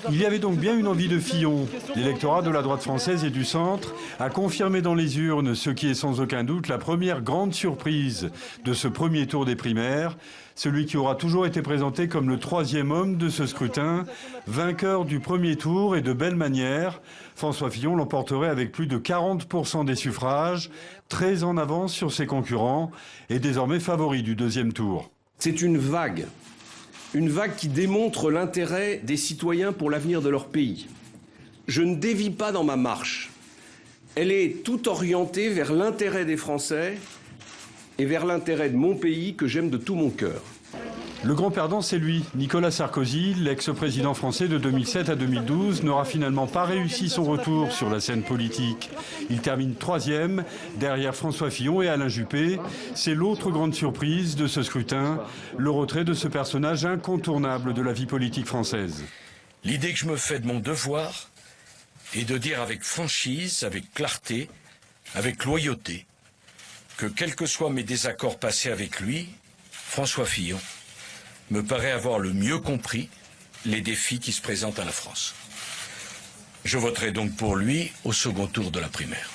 Il y avait donc bien une envie de Fillon. L'électorat de la droite française et du centre a confirmé dans les urnes ce qui est sans aucun doute la première grande surprise de ce premier tour des primaires. Celui qui aura toujours été présenté comme le troisième homme de ce scrutin, vainqueur du premier tour et de belle manière. François Fillon l'emporterait avec plus de 40% des suffrages, très en avance sur ses concurrents et désormais favori du deuxième tour. C'est une vague qui démontre l'intérêt des citoyens pour l'avenir de leur pays. Je ne dévie pas dans ma marche. Elle est tout orientée vers l'intérêt des Français et vers l'intérêt de mon pays que j'aime de tout mon cœur. Le grand perdant, c'est lui. Nicolas Sarkozy, l'ex-président français de 2007 à 2012, n'aura finalement pas réussi son retour sur la scène politique. Il termine troisième, derrière François Fillon et Alain Juppé. C'est l'autre grande surprise de ce scrutin, le retrait de ce personnage incontournable de la vie politique française. L'idée que je me fais de mon devoir est de dire avec franchise, avec clarté, avec loyauté, que quels que soient mes désaccords passés avec lui, François Fillon me paraît avoir le mieux compris les défis qui se présentent à la France. Je voterai donc pour lui au second tour de la primaire.